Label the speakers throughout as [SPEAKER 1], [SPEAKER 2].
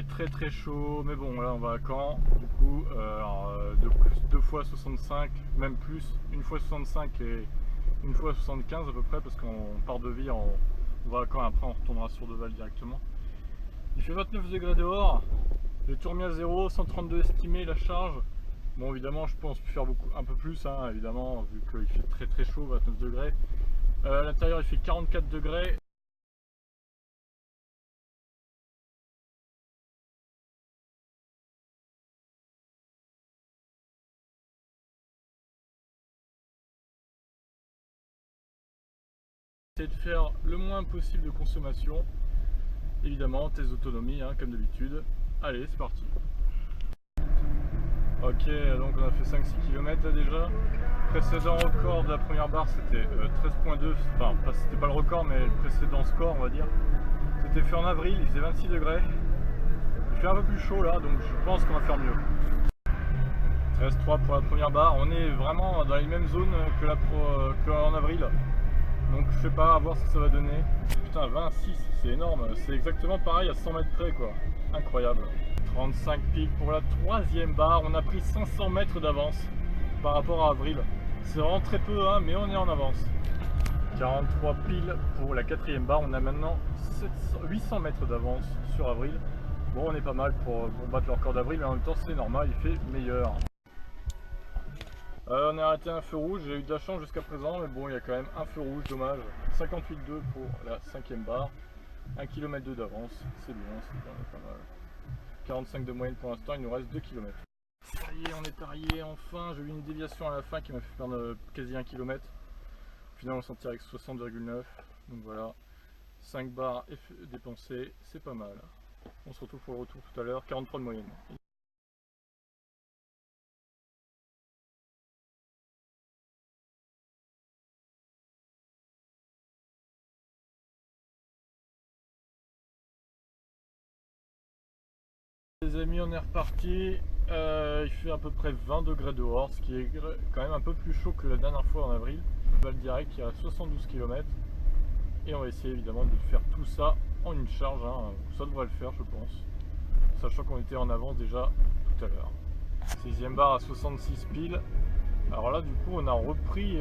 [SPEAKER 1] fait très chaud, mais bon là on va à Caen, du coup deux fois 65, même plus, une fois 65 et une fois 75 à peu près, parce qu'on part de Vire, on va à Caen et après on retournera sur Deval directement. Il fait 29 degrés dehors, j'ai tout remis à zéro, 132 estimé la charge. Bon évidemment je pense faire un peu plus hein, évidemment, vu qu'il fait très chaud, 29 degrés. À l'intérieur il fait 44 degrés. De faire le moins possible de consommation, évidemment test d'autonomie hein, comme d'habitude. Allez c'est parti. Ok, donc on a fait 5-6 km là déjà. Précédent record de la première barre c'était 13.2, enfin c'était pas le record mais le précédent score on va dire. C'était fait en avril, il faisait 26 degrés. Il fait un peu plus chaud là, donc je pense qu'on va faire mieux. 13.3 pour la première barre, on est vraiment dans les mêmes zones qu'en avril. Donc je sais pas, à voir ce que ça va donner. Putain 26 c'est énorme, c'est exactement pareil à 100 mètres près quoi. Incroyable. 35 piles pour la troisième barre, on a pris 500 mètres d'avance par rapport à avril. C'est vraiment très peu hein, mais on est en avance. 43 piles pour la quatrième barre, on a maintenant 800 mètres d'avance sur avril. Bon on est pas mal pour battre le record d'avril, mais en même temps c'est normal, il fait meilleur. On a arrêté un feu rouge, j'ai eu de la chance jusqu'à présent, mais bon il y a quand même un feu rouge, dommage. 58,2 pour la cinquième barre, 1 km d'avance, c'est bien, pas mal. 45 de moyenne pour l'instant, il nous reste 2 km. Ça y est, on est arrivé enfin, j'ai eu une déviation à la fin qui m'a fait perdre quasi 1 km. Au final on s'en tire avec 60,9, donc voilà, 5 barres dépensées, c'est pas mal. On se retrouve pour le retour tout à l'heure, 43 de moyenne. Les amis, on est reparti, il fait à peu près 20 degrés dehors, ce qui est quand même un peu plus chaud que la dernière fois en avril. Deval direct qui a 72 km et on va essayer évidemment de faire tout ça en une charge, hein. Ça devrait le faire je pense, sachant qu'on était en avance déjà tout à l'heure. 6ème barre à 66 piles, alors là du coup on a repris,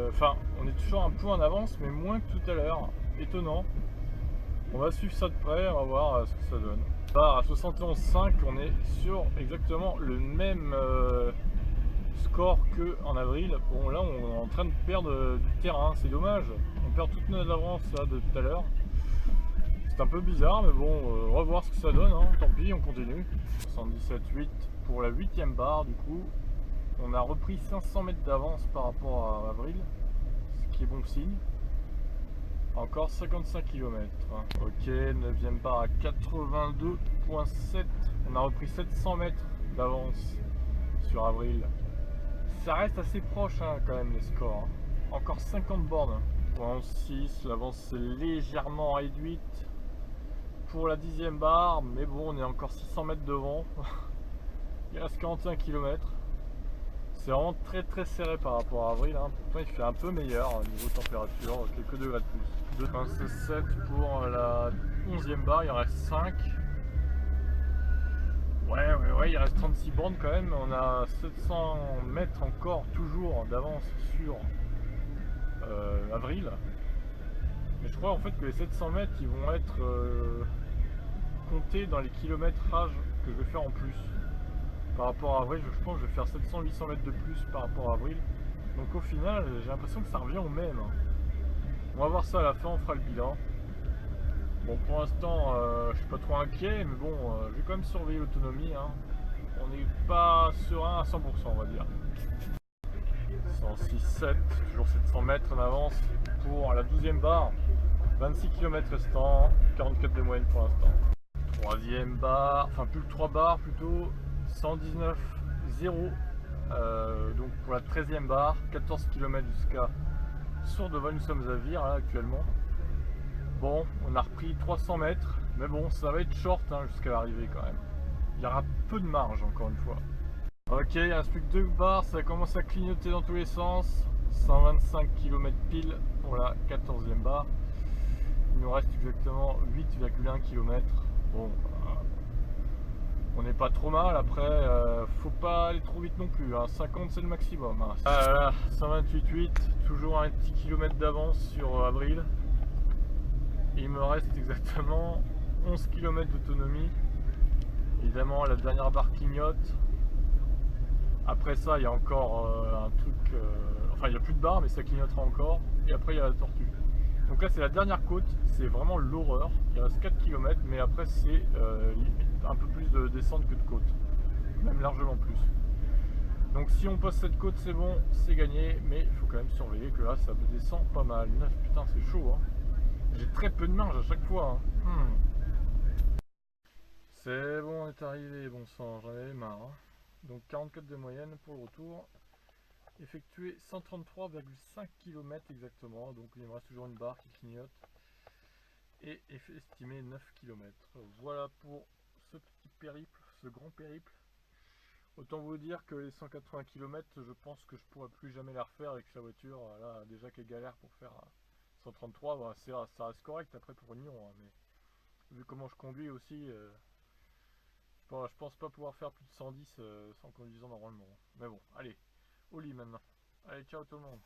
[SPEAKER 1] enfin on est toujours un peu en avance mais moins que tout à l'heure, étonnant. On va suivre ça de près, on va voir ce que ça donne. Barre à 71,5, on est sur exactement le même score qu'en avril. Bon là on est en train de perdre du terrain, c'est dommage. On perd toute notre avance là de tout à l'heure. C'est un peu bizarre mais bon, on va voir ce que ça donne, hein. Tant pis, on continue. 77,8 pour la 8ème barre du coup. On a repris 500 mètres d'avance par rapport à avril, ce qui est bon signe. Encore 55 km. Ok, 9ème barre à 82,7. On a repris 700 mètres d'avance sur avril. Ça reste assez proche hein, quand même les scores. Encore 50 bornes. 6, l'avance est légèrement réduite pour la 10ème barre. Mais bon, on est encore 600 mètres devant. Il reste 41 km. C'est vraiment très serré par rapport à avril, hein. Pourtant il fait un peu meilleur niveau température, quelques degrés de plus. 27 pour la 11ème barre, il en reste 5. Ouais, il reste 36 bornes quand même. On a 700 mètres encore toujours d'avance sur avril. Mais je crois en fait que les 700 mètres ils vont être comptés dans les kilométrages que je vais faire en plus. Par rapport à avril, je pense que je vais faire 700-800 mètres de plus par rapport à avril. Donc au final, j'ai l'impression que ça revient au même. On va voir ça à la fin, on fera le bilan. Bon, pour l'instant, je suis pas trop inquiet, mais bon, je vais quand même surveiller l'autonomie, hein. On n'est pas serein à 100%, on va dire. 106,7, toujours 700 mètres en avance pour la 12ème barre. 26 km restants, 44 de moyenne pour l'instant. 3ème barre, enfin plus que 3 barres plutôt. 119,0 donc pour la 13ème barre, 14 km jusqu'à Sourdeval, nous sommes à Vire là, actuellement. Bon, on a repris 300 mètres, mais bon, ça va être short hein, jusqu'à l'arrivée quand même. Il y aura peu de marge encore une fois. Ok, il ne reste plus que 2 barres, ça commence à clignoter dans tous les sens. 125 km pile pour la 14ème barre. Il nous reste exactement 8,1 km. Bon, est pas trop mal. Après, faut pas aller trop vite non plus, hein. 50 c'est le maximum, hein. 128,8, toujours un petit kilomètre d'avance sur Avril. Il me reste exactement 11 km d'autonomie. Évidemment, la dernière barre clignote. Après ça, il y a encore un truc... enfin, il n'y a plus de barre, mais ça clignotera encore. Et après, il y a la tortue. Donc là, c'est la dernière côte. C'est vraiment l'horreur. Il reste 4 km, mais après, c'est un peu plus de descente que de côte. Même largement plus. Donc si on passe cette côte, c'est bon, c'est gagné. Mais il faut quand même surveiller que là, ça descend pas mal. Putain, c'est chaud, hein. J'ai très peu de marge à chaque fois, hein. C'est bon, on est arrivé, bon sang, j'en avais marre, hein. Donc 44 de moyenne pour le retour. Effectué 133,5 km exactement, donc il me reste toujours une barre qui clignote. Et estimé 9 km. Voilà pour ce petit périple, ce grand périple. Autant vous dire que les 180 km, je pense que je pourrais plus jamais les refaire avec la voiture. Là, déjà qu'elle galère pour faire 133, bah, ça reste correct après pour Nyon, hein, mais vu comment je conduis aussi, je pense pas pouvoir faire plus de 110 en conduisant normalement. Mais bon, allez, au lit maintenant. Allez, ciao tout le monde.